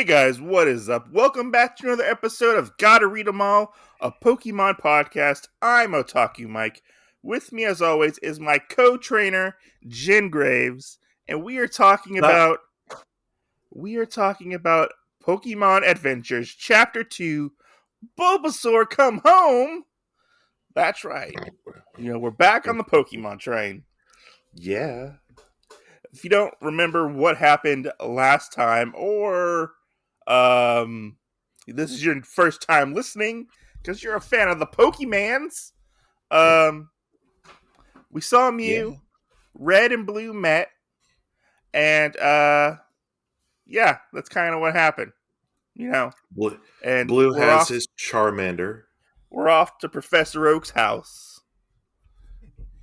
Hey guys, what is up? Welcome back to another episode of Gotta Read 'Em All, a Pokemon podcast. I'm Otaku Mike. With me, as always, is my co-trainer Jen Graves, and we are talking Not about Pokemon Adventures, Chapter 2. Bulbasaur, come home. That's right. We're back on the Pokemon train. yeah. If you don't remember what happened last time, or this is your first time listening because you're a fan of the Pokemans, we saw Mew, Yeah. Red and Blue met, and yeah, that's kind of what happened, Blue, And Blue we're has off. his Charmander. We're off to Professor Oak's house,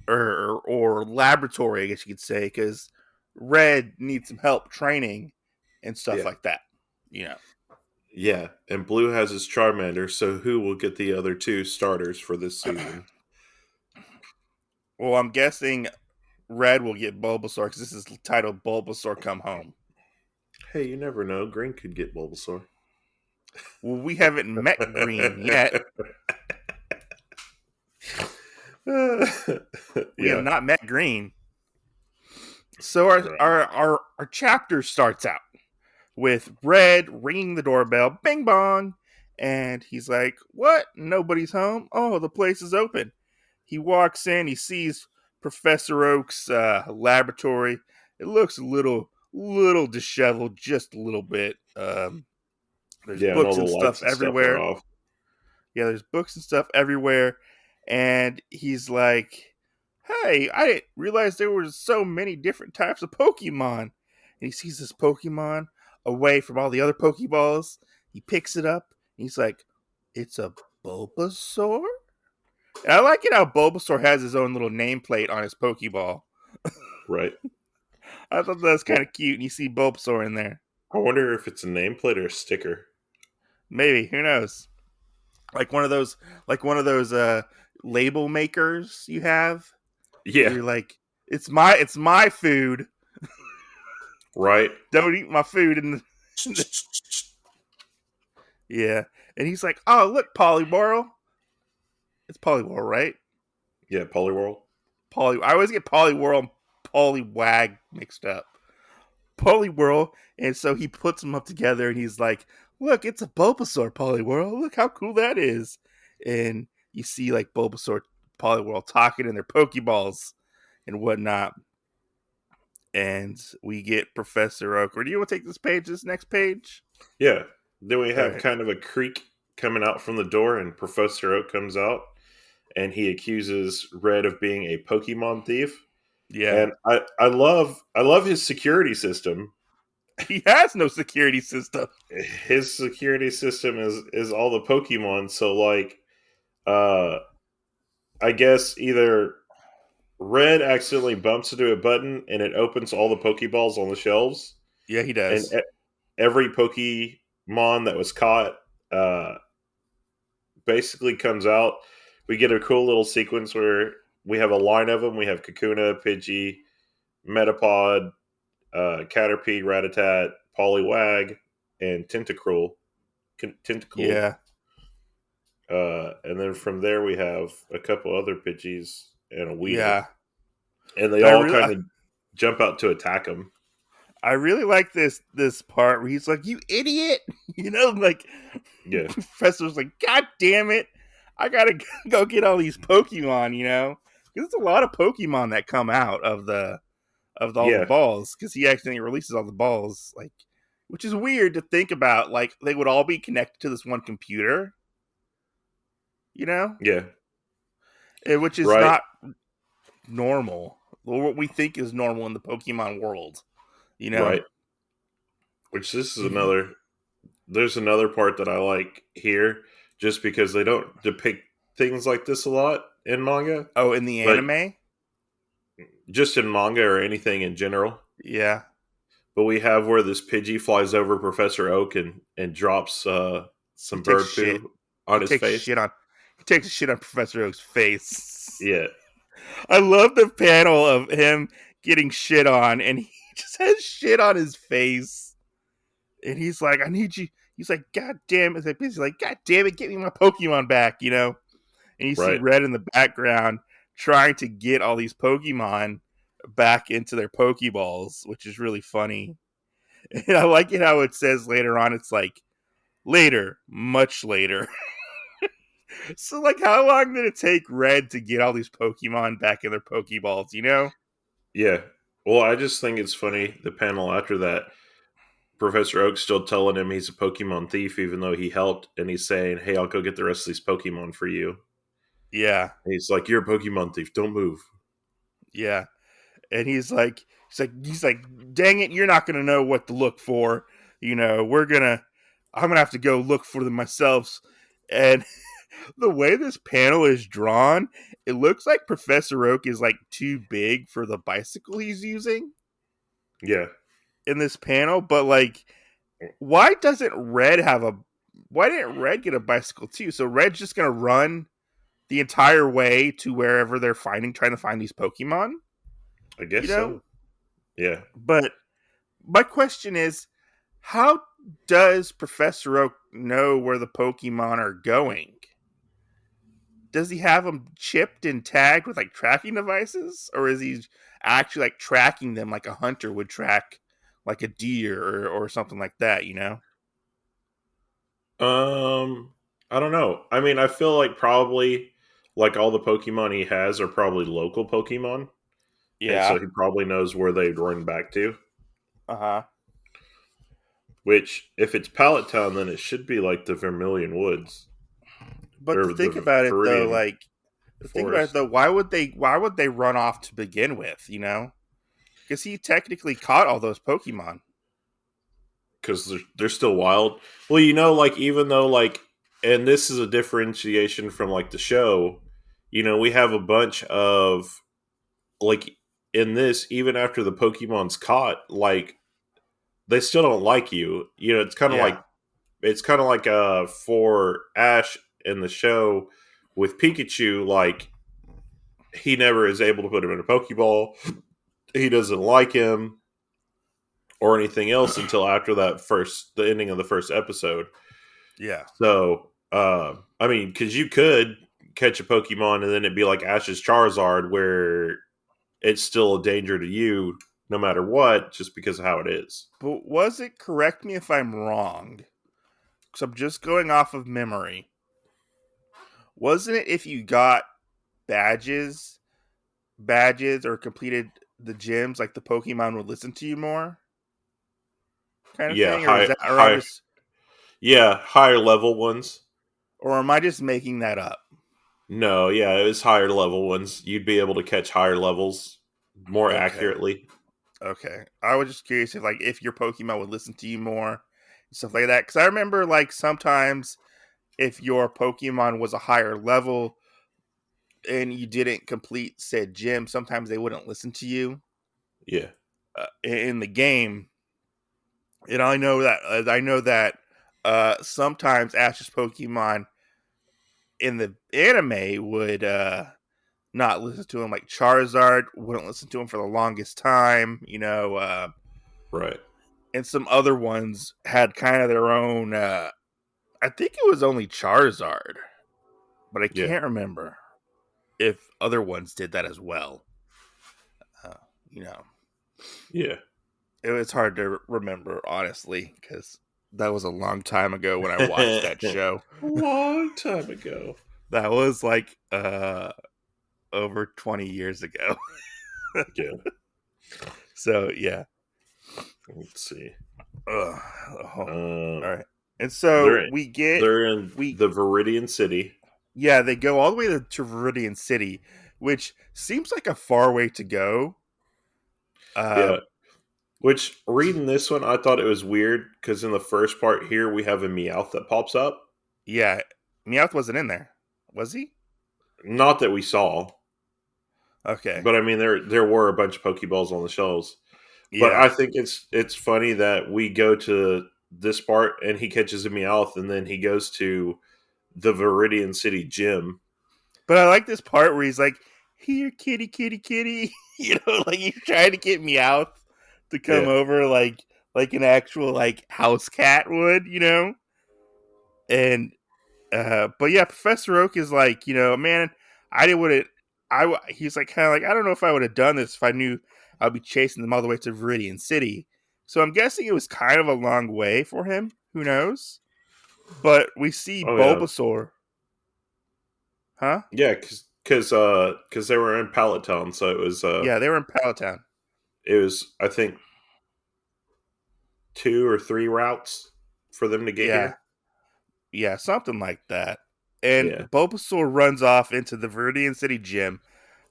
or laboratory, I guess you could say, because Red needs some help training and stuff Yeah. like that. Yeah. And Blue has his Charmander, so who will get the other two starters for this season? Well, I'm guessing Red will get Bulbasaur because this is titled Bulbasaur Come Home. Hey, you never know. Green could get Bulbasaur. Well, we haven't met Green yet. We have not met Green. So our chapter starts out with Red ringing the doorbell, bing bong, and he's like, "What? Nobody's home? Oh, the place is open." He walks in, he sees Professor Oak's laboratory. It looks a little disheveled, just a little bit. There's and all books the and stuff lights and stuff are everywhere. off. Yeah, there's books and stuff everywhere. And he's like, "Hey, I didn't realize there were so many different types of Pokemon." And he sees this Pokemon away from all the other Pokeballs. He picks it up. And he's like, "It's a Bulbasaur?" And I like it how Bulbasaur has his own little nameplate on his Pokeball. Right. I thought that was kind of cute. And you see Bulbasaur in there. I wonder if it's a nameplate or a sticker. Maybe, who knows? Like one of those label makers you have. Yeah. You're like, it's my food. Right. Don't eat my food. And yeah, and he's like, "Oh, look, Poliwhirl. It's Poliwhirl, right? Yeah, Poliwhirl. I always get Poliwhirl and Poliwag mixed up. Poliwhirl, and so he puts them up together, and he's like, "Look, it's a Bulbasaur, Poliwhirl. Look how cool that is." And you see like Bulbasaur, Poliwhirl talking in their Pokeballs and whatnot. And we get Professor Oak. Or do you want to take this next page? Yeah. Then we have Right. kind of a creak coming out from the door, and Professor Oak comes out, and he accuses Red of being a Pokemon thief. Yeah. And I love his security system. He has no security system. His security system is all the Pokemon. So like, I guess either Red accidentally bumps into a button and it opens all the Pokeballs on the shelves, Yeah, he and does. every Pokemon that was caught basically comes out. We get a cool little sequence where we have a line of them. We have Kakuna, Pidgey, Metapod, Caterpie, Rattata, Poliwag, and Tentacruel. Yeah. And then from there we have a couple other Pidgeys and a Weedle. Yeah. And they all kind of jump out to attack him. I really like this part where he's like, "You idiot!" Like, Yeah. Professor's like, "God damn it, I gotta go get all these Pokemon." Because there's a lot of Pokemon that come out of all the balls, because he accidentally releases all the balls, like, which is weird to think about. Like, they would all be connected to this one computer, Yeah. which is not normal. What we think is normal in the Pokemon world, Right. Which this is another. There's another part that I like here, just because they don't depict things like this a lot in manga. Oh, in the anime? Just in manga or anything in general. Yeah. But we have where this Pidgey flies over Professor Oak and drops some bird poo on his face. He takes a shit on Professor Oak's face. Yeah. I love the panel of him getting shit on, and he just has shit on his face. And he's like, I need you. He's like, God damn it. He's like, God damn it, get me my Pokemon back, you know? And you see Right. Red in the background trying to get all these Pokemon back into their Pokeballs, which is really funny. And I like it how it says later on, it's like, later, much later. So, like, how long did it take Red to get all these Pokemon back in their Pokeballs, you know? Yeah. Well, I just think it's funny the panel after that. Professor Oak's still telling him he's a Pokemon thief, even though he helped, and he's saying, "Hey, I'll go get the rest of these Pokemon for you." Yeah, And he's like, "You're a Pokemon thief. Don't move." yeah. And he's like, dang it, you're not gonna know what to look for. You know, I'm gonna have to go look for them myself. And the way this panel is drawn, it looks like Professor Oak is like too big for the bicycle he's using Yeah. in this panel. But like, why doesn't Red have a? Why didn't Red get a bicycle too? So Red's just gonna run the entire way to wherever they're trying to find these Pokemon. I You guess know, so. Yeah. but my question is, how does Professor Oak know where the Pokemon are going? Does he have them chipped and tagged with like tracking devices, or is he actually like tracking them like a hunter would track like a deer or something like that? You know? Um, I don't know. I mean, I feel like probably like all the Pokemon he has are probably local Pokemon, and so Yeah. he probably knows where they'd run back to. Uh huh. Which, if it's Pallet Town, then it should be like the Vermilion Woods But or the Viridian to think about it Forest, though, why would they run off to begin with? You know, because he technically caught all those Pokemon. because they're still wild. Well, like even though like, and this is a differentiation from like the show. We have a bunch of like in this, even after the Pokemon's caught, like they still don't like you. Yeah. It's kind of like for Ash in the show with Pikachu, like he never is able to put him in a Pokeball. He doesn't like him or anything else until after the ending of the first episode. Yeah. So, I mean, because you could catch a Pokemon and then it'd be like Ash's Charizard, where it's still a danger to you no matter what, just because of how it is. But was it, correct me if I'm wrong, because I'm just going off of memory. Wasn't it if you got badges, or completed the gyms, like the Pokemon would listen to you more, kind of Yeah, thing, or is high, that, high, yeah, higher level ones. or am I just making that up? No, yeah, it was higher level ones. You'd be able to catch higher levels more Okay, accurately. okay. I was just curious if your Pokemon would listen to you more, and stuff like that. Because I remember like sometimes if your Pokemon was a higher level and you didn't complete said gym, sometimes they wouldn't listen to you Yeah, in the game. And I know that sometimes Ash's Pokemon in the anime would not listen to him. Like Charizard wouldn't listen to him for the longest time, right. and some other ones had kind of their own. I think it was only Charizard, but I Yeah, can't remember if other ones did that as well. Uh, you know, yeah. it's hard to remember honestly because that was a long time ago when I watched that show. Long time ago. That was like over 20 years ago. Yeah. So yeah. Let's see. Ugh. Oh, all Um, right. And so they're we get they're in we the Viridian City. yeah, they go all the way to Viridian City, which seems like a far way to go. Uh Yeah. Which reading this one, I thought it was weird because in the first part here we have a Meowth that pops up. yeah, Meowth wasn't in there. Was he? Not that we saw, Okay. but I mean there were a bunch of Pokeballs on the shelves. But I Yeah. think it's funny that we go to this part and he catches a Meowth and then he goes to the Viridian City gym. But I like this part where he's like, "Here, kitty, kitty, kitty." Like he's trying to get Meowth to come Yeah. over, like like an actual like house cat would, And but yeah, Professor Oak is like, man, I didn't would have. He's like kind of like I don't know if I would have done this if I knew I'd be chasing them all the way to Viridian City. So I'm guessing it was kind of a long way for him. Who knows? But we see Oh yeah, Bulbasaur, huh? yeah, because they were in Pallet Town, so Yeah, they were in Palatown. it was I think 2 or 3 routes for them to get Yeah, here. yeah, something like that. And Yeah, Bulbasaur runs off into the Viridian City gym.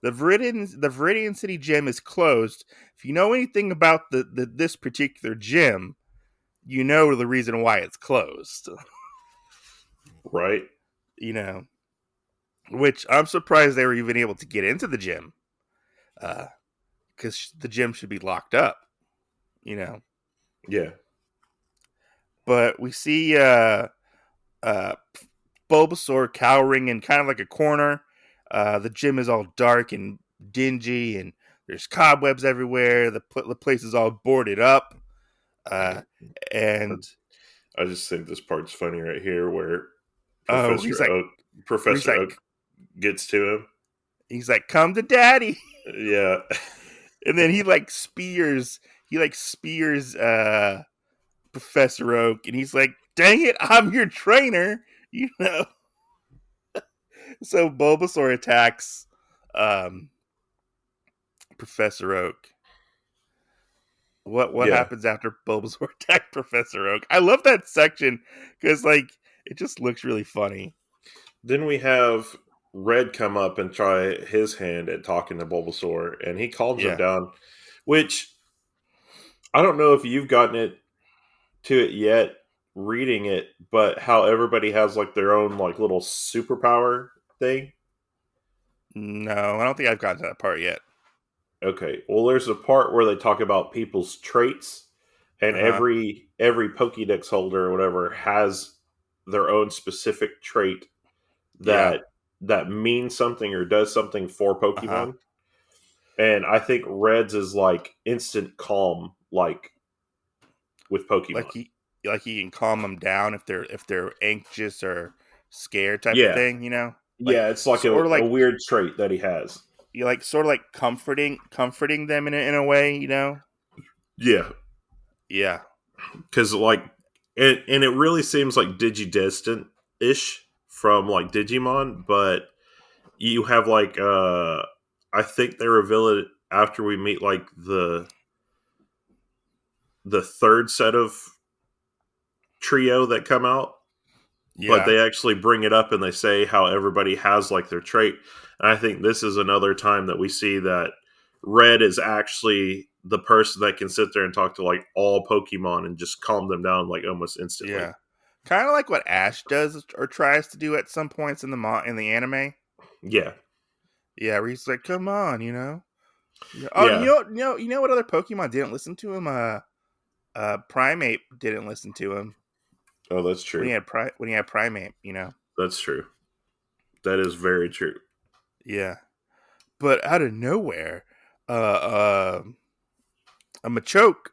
The Viridian City gym is closed. If you know anything about this particular gym, you know the reason why it's closed. right. You know, which I'm surprised they were even able to get into the gym, because the gym should be locked up. You know, Yeah, but we see uh, Bulbasaur cowering in kind of like a corner. The gym is all dark and dingy, and there's cobwebs everywhere. The place is all boarded up, uh, and I just think this part's funny right here, where oh, Professor Oak he's Professor like, Oak gets to him. come to daddy, Yeah, and then he spears Professor Oak, and he's like, dang it, I'm your trainer, you know. So Bulbasaur attacks um, Professor Oak. What yeah. happens after Bulbasaur attacked Professor Oak? I love that section because like it just looks really funny. Then we have Red come up and try his hand at talking to Bulbasaur, and he calms him Yeah. down. Which I don't know if you've gotten to it yet, reading it, but how everybody has like their own like little superpower thing. No, I don't think I've gotten to that part yet. Okay, well, there's a part where they talk about people's traits, and Uh huh. every Pokédex holder or whatever has their own specific trait Yeah. that means something or does something for Uh huh. Pokemon. And I think Red's is like instant calm, like with Like Pokemon. he can calm them down if they're anxious or scared type of Yeah, thing. Like yeah, it's like sort of a like weird trait that he has. you like sort of like comforting them in a way. Yeah, Yeah. because like, and it really seems like Digidestined ish from like Digimon, but you have like I think they reveal it after we meet like the third set of trio that come out, but Yeah. they actually bring it up and they say how everybody has like their trait. And I think this is another time that we see that Red is actually the person that can sit there and talk to like all Pokemon and just calm them down like almost instantly. Yeah. Kind of like what Ash does or tries to do at some points in the anime. Yeah, Yeah, where he's like, "Come on." Yeah. Oh, yeah. you know what other Pokemon didn't listen to him? Primate didn't listen to him Oh, that's true. when he had Primate. That's true. That is very true. Yeah, but out of nowhere, uh, uh, a Machoke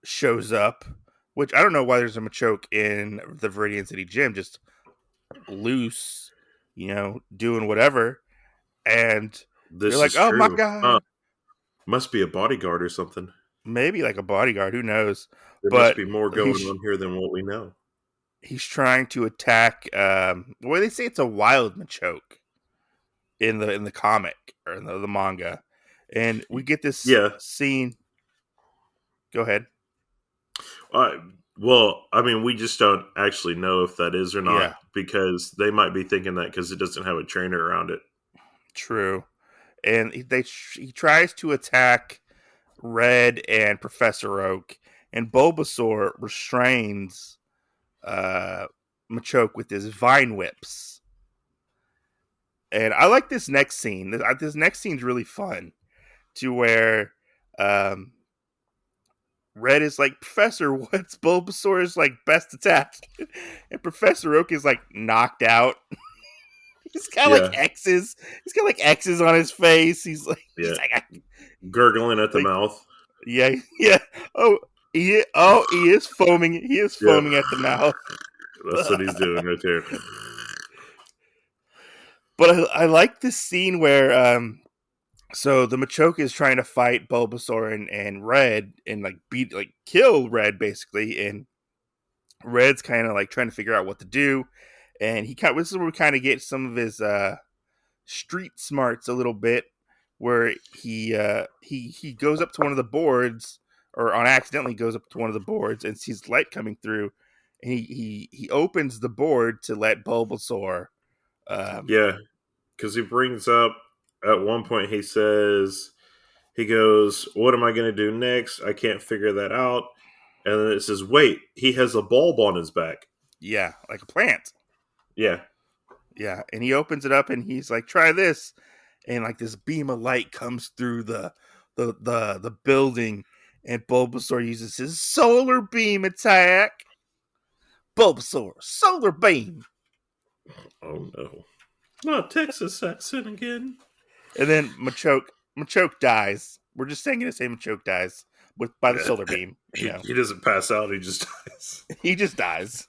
shows up, which I don't know why there's a Machoke in the Viridian City Gym, just loose, doing whatever, and they're This like, is "Oh my true. god." Must be a bodyguard or something. Maybe like a bodyguard, who knows? There must But be more going he's on here than what we know. he's trying to attack. Well, they say it's a wild Machoke in the comic or in the manga, and we get this Yeah. scene. Go ahead. Uh, well, I mean, we just don't actually know if that is or not Yeah, because they might be thinking that because it doesn't have a trainer around it. true. And he tries to attack Red and Professor Oak, and Bulbasaur restrains uh, Machoke with his vine whips. And I like this next scene. This next scene's really fun, to where um, Red is like, Professor, what's Bulbasaur's like best attack? And Professor Oak is like knocked out. He's got like Yeah, X's. He's got like X's on his face. yeah. He's like, Gurgling at the like mouth. yeah, yeah. Oh, He is foaming. He is Yep, foaming at the mouth. that's what he's doing right there. But I like this scene where so the Machoke is trying to fight Bulbasaur and Red and kill Red basically, and Red's kind of like trying to figure out what to do, and this is where we kind of get some of his street smarts a little bit, where he goes up to one of the boards, or on accidentally goes up to one of the boards and sees light coming through, and he opens the board to let Bulbasaur. Um, Yeah, because he brings up at one point he goes, "What am I going to do next? I can't figure that out." And then it says, "Wait, he has a bulb on his back." yeah, like a plant. Yeah, Yeah, and he opens it up and he's like, "Try this," and like this beam of light comes through the building, and Bulbasaur uses his solar beam attack. Bulbasaur, solar beam, oh no, not Texas accent again. and then Machoke dies. We're just saying to say Machoke dies by the Yeah, solar beam. You know, he doesn't pass out; he just dies. he just dies.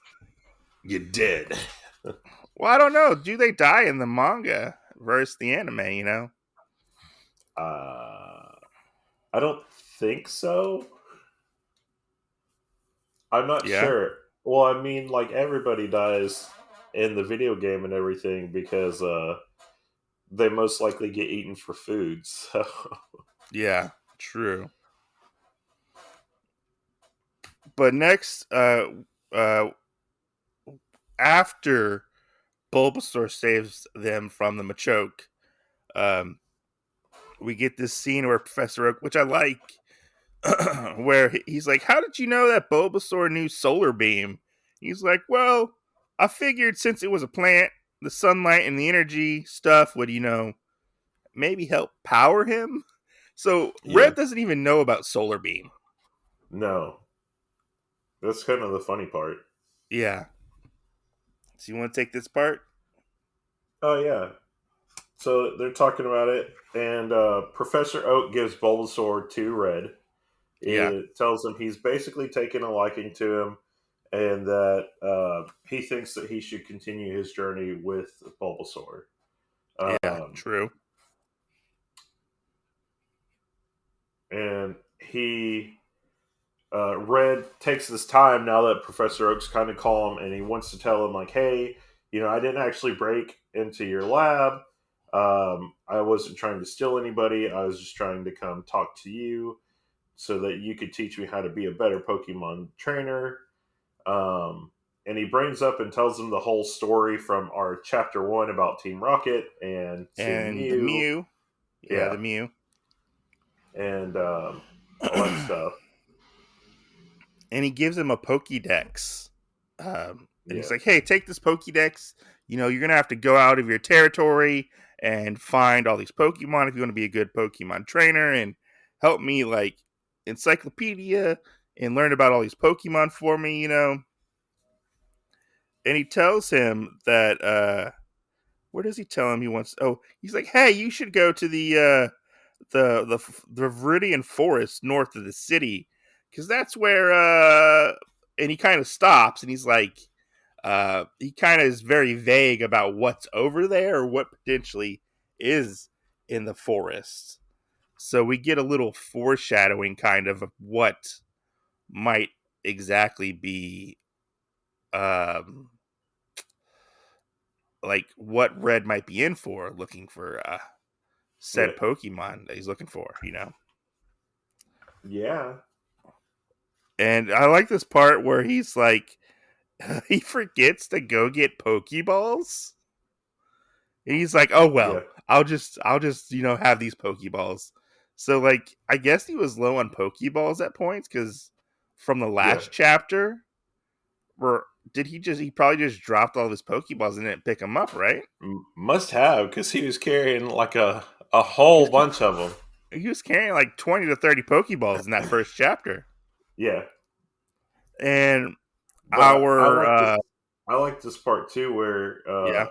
You're dead. Well, I don't know. Do they die in the manga versus the anime? You know? Uh, I don't think so. I'm not Yeah, sure. Well, I mean, like everybody dies in the video game and everything because they most likely get eaten for food. So yeah, true. But next, uh, after Bulbasaur saves them from the Machoke, um, we get this scene where Professor Oak, which I like, where he's like, "How did you know that Bulbasaur knew Solar Beam?" He's like, "Well, I figured since it was a plant, the sunlight and the energy stuff would, maybe help power him." So yeah, Red doesn't even know about Solar Beam. no, that's kind of the funny part. Yeah. So you want to take this part? Oh yeah, so they're talking about it, and Professor Oak gives Bulbasaur to Red. Yeah. It tells him he's basically taken a liking to him, and that he thinks that he should continue his journey with Bulbasaur. Yeah. Um, True. and he Red takes this time now that Professor Oak's kind of calm, and he wants to tell him like, "Hey, I didn't actually break into your lab. I wasn't trying to steal anybody. I was just trying to come talk to you so that you could teach me how to be a better Pokemon trainer." And he brings up and tells him the whole story from our chapter 1 about Team Rocket and seeing And the Mew. Mew. Yeah, Yeah, the Mew. and all that stuff. And he gives him a Pokédex. And Yeah, he's like, "Hey, take this Pokédex. You're gonna have to go out of your territory and find all these Pokemon if you want to be a good Pokemon trainer, and help me like encyclopedia and learn about all these Pokemon for me." And he tells him that where does he tell him he wants? Oh, he's like, "Hey, you should go to the Viridian Forest north of the city, because that's where." And he kind of stops, and he's like, he kind of is very vague about what's over there or what potentially is in the forest. So we get a little foreshadowing, kind of what might exactly be, um, like what Red might be in for, looking for yeah, said Pokemon that he's looking for. yeah, And I like this part where he's like, he forgets to go get Pokeballs. And he's like, "Oh yeah, well, I'll just have these Pokeballs." So like, I guess he was low on Pokeballs at points because from the yeah. last chapter, where he probably just dropped all of his Pokeballs and didn't pick them up, right? Must have because he was carrying like a He whole was bunch of them. he was carrying like 20 to 30 Pokeballs in that first chapter, Yeah, and but our I like this part too, where yeah,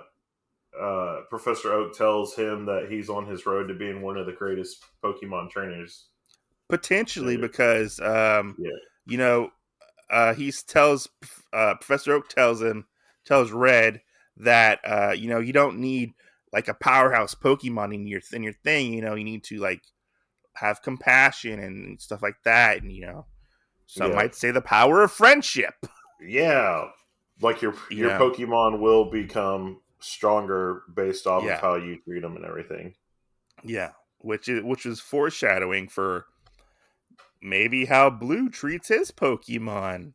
Professor Oak tells him that he's on his road to being one of the greatest Pokemon trainers potentially there. because Yeah, you know, he tells Professor Oak tells Red that you don't need like a powerhouse Pokemon in your thing. You need to like have compassion and stuff like that, and some Yeah. might say the power of friendship. Yeah. Like You your know, Pokemon will become stronger based off of yeah, how you treat them and everything. yeah, which is foreshadowing for maybe how Blue treats his Pokemon.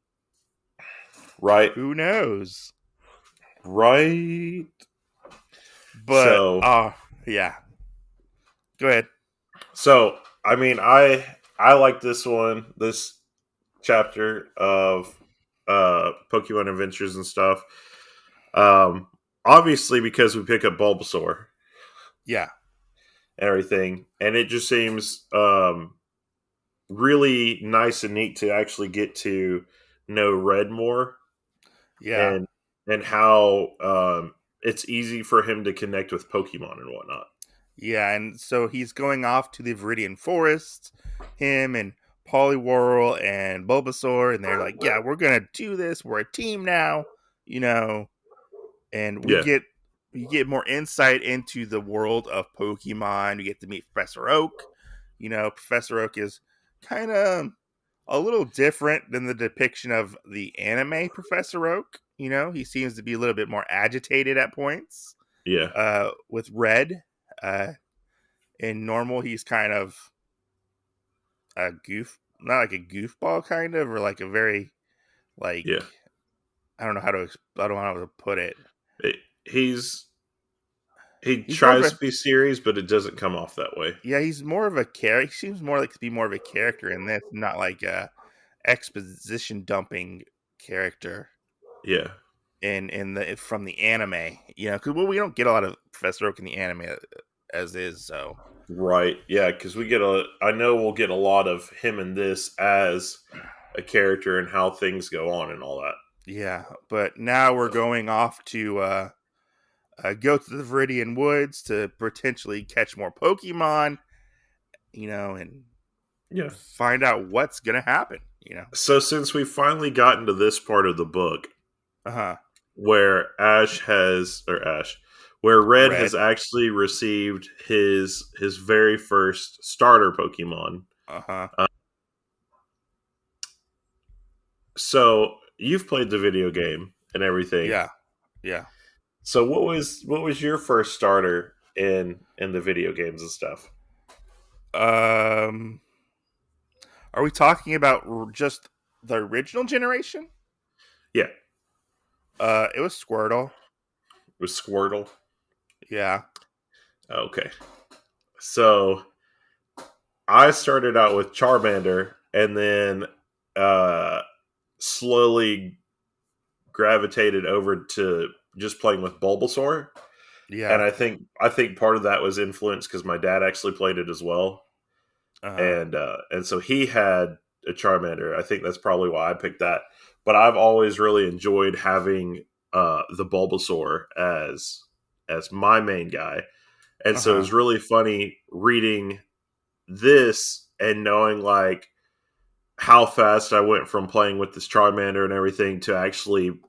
Right. Who knows? Right. But So yeah, go ahead. so I mean I like this one, this chapter of Pokemon Adventures and stuff. Um Obviously because we pick up Bulbasaur Yeah, and everything. And it just seems really nice and neat to actually get to know Red more yeah. and how it's easy for him to connect with Pokemon and whatnot. Yeah, and so he's going off to the Viridian Forest, him and Poliwhirl and Bulbasaur, and they're like, "Yeah, we're gonna do this. We're a team now," you know. And Yeah, we get more insight into the world of Pokemon. We get to meet Professor Oak. Professor Oak is kind of a little different than the depiction of the anime Professor Oak. He seems to be a little bit more agitated at points. yeah, With Red. In normal, he's kind of a not like a goofball, kind of, or like a very like yeah. I don't know how to put it. It, he's he He's more of tries a to be serious, but it doesn't come off that way. Yeah, he's more of a character. He seems more like to be more of a character in this, not like a exposition dumping character Yeah, in the from the anime. Because we don't get a lot of Professor Oak in the anime as is. So right. Yeah, because we get I know we'll get a lot of him in this as a character and how things go on and all that. yeah, but now we're going off to go to the Viridian Woods to potentially catch more Pokemon. And Yeah. find out what's gonna happen. So since we finally gotten to this part of the book, Uh huh. where Ash has or Ash where Red has Red. actually received his very first starter Pokemon. Uh huh. So you've played the video game and everything. Yeah. Yeah. So what was your first starter in the video games and stuff? Um. Are we talking about just the original generation? Yeah, it It was Squirtle. was Squirtle. Yeah. Okay. So I started out with Charmander and then uh slowly gravitated over to just playing with Bulbasaur. And Yeah. I think part of that was influenced because my dad actually played it as well, Uh huh. and so he had a Charmander. I think that's probably why I picked that. But I've always really enjoyed having the Bulbasaur as my main guy, and Uh so it huh. was really funny reading this and knowing like how fast I went from playing with this Charmander and everything to actually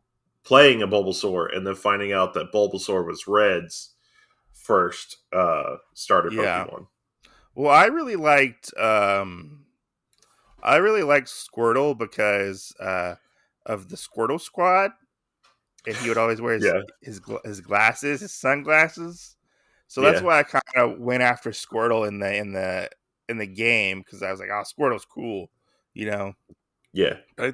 playing a Bulbasaur and then finding out that Bulbasaur was Red's first starter Yeah. Pokemon. Well, I really liked Squirtle because of the Squirtle Squad, and he would always wear Yeah, his glasses, his sunglasses. So that's yeah, why I kind of went after Squirtle in the game because I was like, "Oh, Squirtle's cool," you know. yeah, But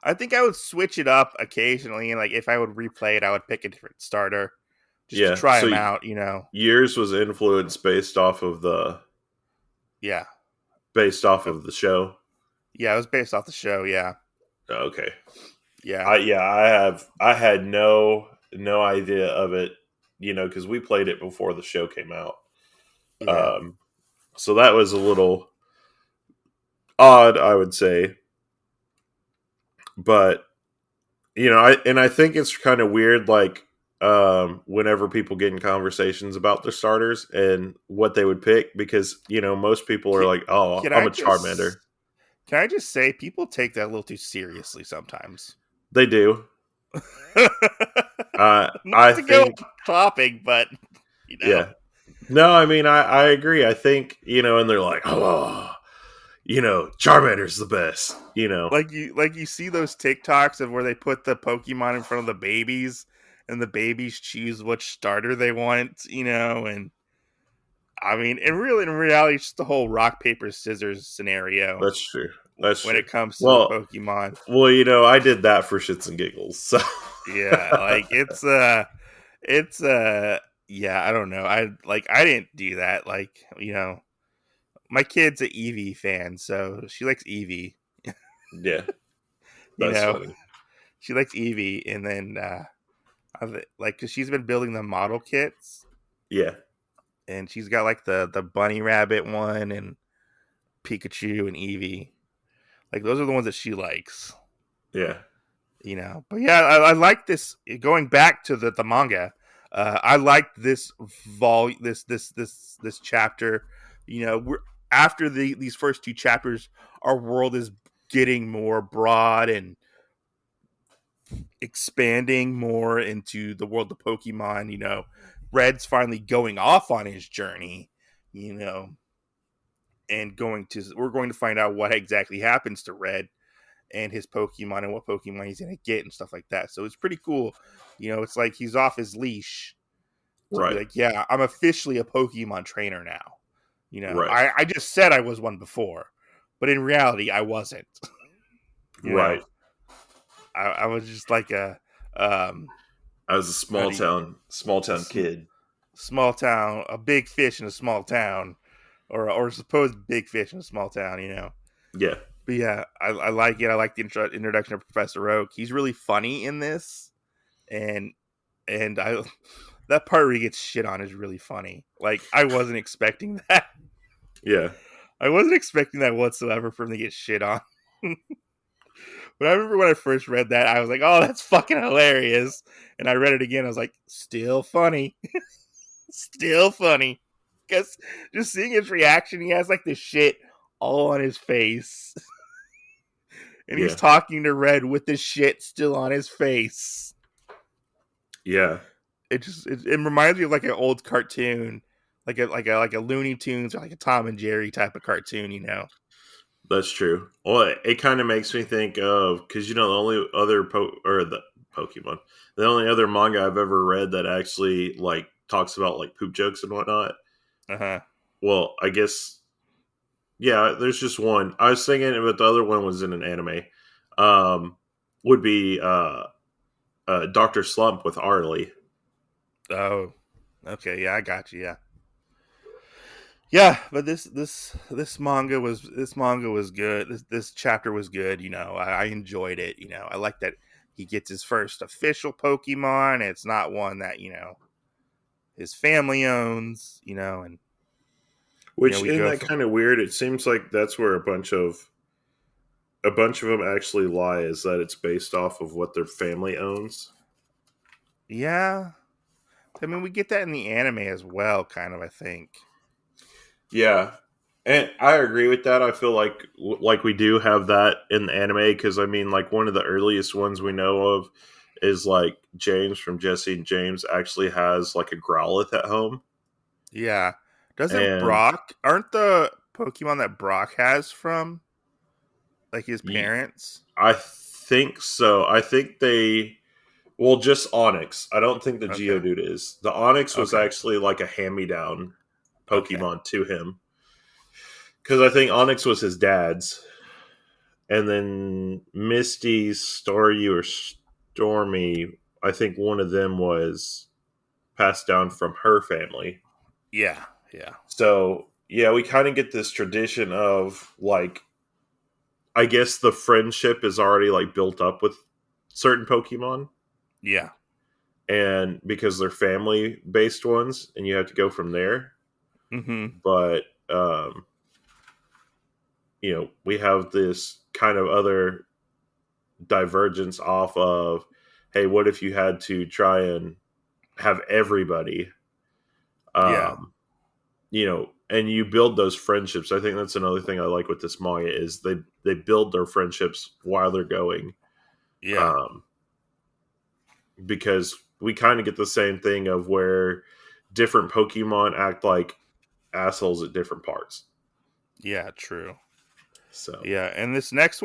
I think I would switch it up occasionally, and like if I would replay it, I would pick a different starter just to yeah. try So him out. yours was influenced Yeah, based off Uh, of the show. yeah, it was based off the show. Yeah, Okay, yeah, I had no idea of it, because we played it before the show came out. yeah, Um, so that was a little odd, I would say, but I think it's kind of weird, like whenever people get in conversations about their starters and what they would pick, because most people are can, like, "Oh, can I'm I a Charmander." Can I just say people take that a little too seriously sometimes? They do. Not I to go think, off topic, but you know, yeah. No, I mean, I agree. I think, and they're like, oh, Charmander's the best, like you see those TikToks of where they put the Pokemon in front of the babies, and the babies choose which starter they want, and I mean, in reality, it's just the whole rock paper scissors scenario That's true. That's when true. it comes to the Well, Pokemon. I did that for shits and giggles. So, Yeah, like it's yeah, I don't know. I didn't do that. Like, my kid's a Eevee fan, so she likes Eevee. yeah, You that's know, funny. she likes Eevee, and then like, cause she's been building the model kits, Yeah, and she's got like the bunny rabbit one and Pikachu and Eevee. Like those are the ones that she likes. yeah, But yeah, I like this. Going back to the manga, I like this this chapter. We're after these first two chapters, our world is getting more broad and expanding more into the world of Pokemon. Red's finally going off on his journey. You know, and we're going to find out what exactly happens to Red and his Pokemon and what Pokemon he's going to get and stuff like that. So it's pretty cool. It's like he's off his leash to be right, like, yeah, I'm officially a Pokemon trainer now. right, I just said I was one before, but in reality, I wasn't. you know, right. I was just like um, I was a how do you, small a town kid. small town, a big fish in a small town, or a supposed big fish in a small town. Yeah, But yeah, I like it. I like the introduction of Professor Oak. He's really funny in this, and I that part where he gets shit on is really funny. Like I wasn't expecting that. yeah, I wasn't expecting that whatsoever for him to get shit on. But I remember when I first read that, I was like, "Oh, that's fucking hilarious!" And I read it again. I was like, "Still funny, still funny." Because just seeing his reaction, he has like this shit all on his face, and he's yeah, talking to Red with this shit still on his face. yeah. It reminds me of like an old cartoon, like a Looney Tunes or like a Tom and Jerry type of cartoon. That's true. Well, it kind of makes me think of because the only other or the Pokemon, the only other manga I've ever read that actually like talks about like poop jokes and whatnot. Uh huh. Well, I guess yeah. There's just one. I was thinking, but the other one was in an anime. Um, would be Doctor Slump with Arlie. Oh, okay. Yeah, I got you. Yeah, yeah. But this manga was good. This chapter was good. I enjoyed it. I like that he gets his first official Pokemon. It's not one that his family owns. And Which we isn't go that from kind of weird? It seems like that's where a bunch of them actually lie. Is that it's based off of what their family owns? yeah. I mean, we get that in the anime as well, kind of. I think. Yeah, and I agree with that. I feel like we do have that in the anime because I mean, like one of the earliest ones we know of is like James from Jesse and James actually has like a Growlithe at home, Yeah. Doesn't and Brock aren't the Pokemon that Brock has from like his y- parents? I think so. I think they just Onyx. I don't think the Okay. Geodude is. The Onyx was Okay. actually like a hand me down Okay. Pokemon to him because I think Onyx was his dad's. And then Misty, Staryu, or Stormy, I think one of them was passed down from her family. Yeah. Yeah. So, yeah, we kind of get this tradition of like, I guess the friendship is already like built up with certain Pokemon. Yeah. And because they're family based ones, and you have to go from there. Mm-hmm. But, we have this kind of other divergence off of, hey, what if you had to try and have everybody Yeah. um and you build those friendships. I think that's another thing I like with this manga is they build their friendships while they're going, Yeah. um, because we kind of get the same thing of where different Pokemon act like assholes at different parts. Yeah, true. So Yeah, and this next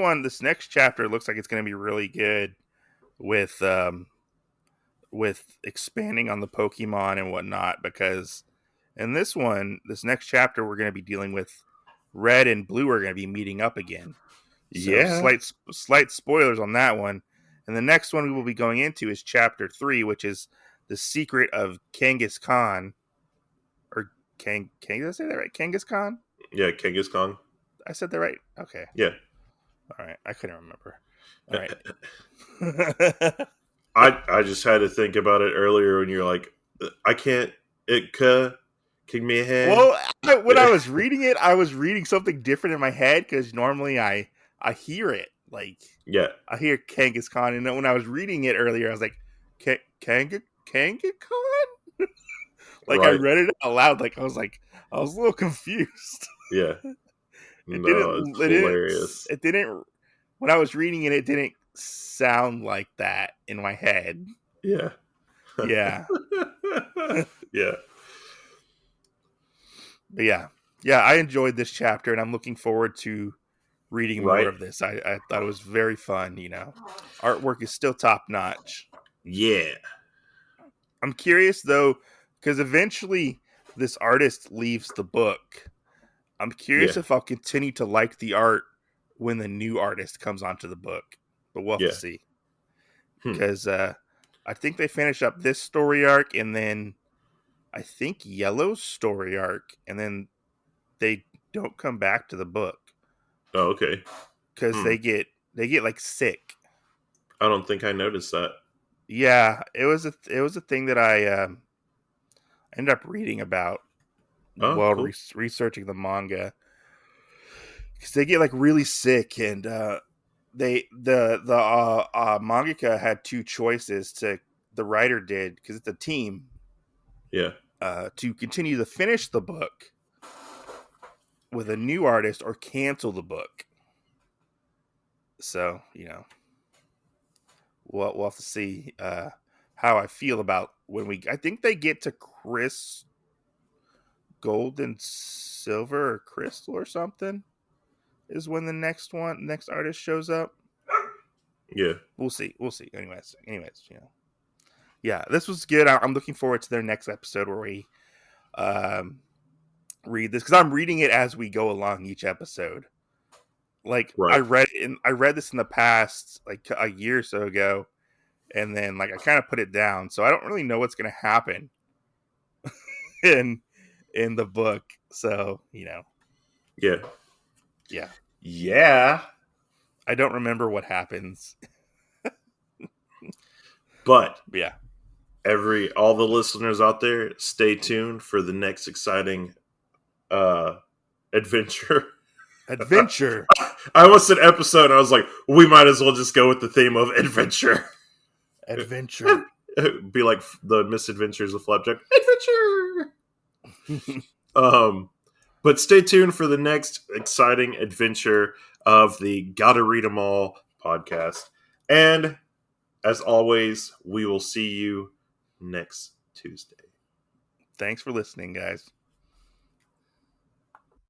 chapter looks like it's going to be really good with expanding on the Pokemon and whatnot, because in this next chapter, we're going to be dealing with Red and Blue are going to be meeting up again. So yeah, slight spoilers on that one. And the next one we will be going into is chapter 3, which is the secret of Kangaskhan, or did I say that right? Kangaskhan? yeah, Kangaskhan. I said that right. Okay. Yeah, All right. I couldn't remember. All right. I just had to think about it earlier when you're like, I can't. It could kick me a hand. Well, when I was reading it, I was reading something different in my head because normally I hear it like Yeah, I hear Kangaskhan, and then when I was reading it earlier, I was like, Kangaskhan? Like I right. read it out loud, like I was a little confused. Yeah, It no, it's hilarious. it didn't when I was reading it, it didn't sound like that in my head. Yeah, Yeah. yeah, But yeah, I enjoyed this chapter, and I'm looking forward to reading more right. of this. I thought it was very fun. Artwork is still top notch. Yeah, I'm curious though, because eventually this artist leaves the book. I'm curious yeah, if I'll continue to like the art when the new artist comes onto the book, but we'll have to yeah. see. Hmm. Because I think they finish up this story arc, and then I think Yellow's story arc, and then they don't come back to the book Oh, okay. because Hmm. they get like sick. I don't think I noticed that. Yeah, it was a thing that I ended up reading about Oh, while cool. researching the manga, because they get like really sick, and the mangaka had two choices to the writer did, because it's a team, Yeah, to continue to finish the book with a new artist or cancel the book. So we'll have to see how I feel about when we. I think they get to Chris Gold and Silver or Crystal or something is when the next artist shows up. yeah, We'll see. We'll see. Anyways. Yeah, this was good. I'm looking forward to their next episode where we um, read this, because I'm reading it as we go along each episode. Like right. I read this in the past, like a year or so ago, and then like I kind of put it down, so I don't really know what's going to happen in the book. So Yeah, yeah, yeah. I don't remember what happens. But But yeah, all the listeners out there, stay tuned for the next exciting uh adventure. adventure, I almost said episode. I was like, we might as well just go with the theme of adventure. adventure. Be like the misadventures of Flapjack. Adventure. But stay tuned for the next exciting adventure of the Gotta Read 'Em All podcast. And as always, we will see you next Tuesday. Thanks for listening, guys.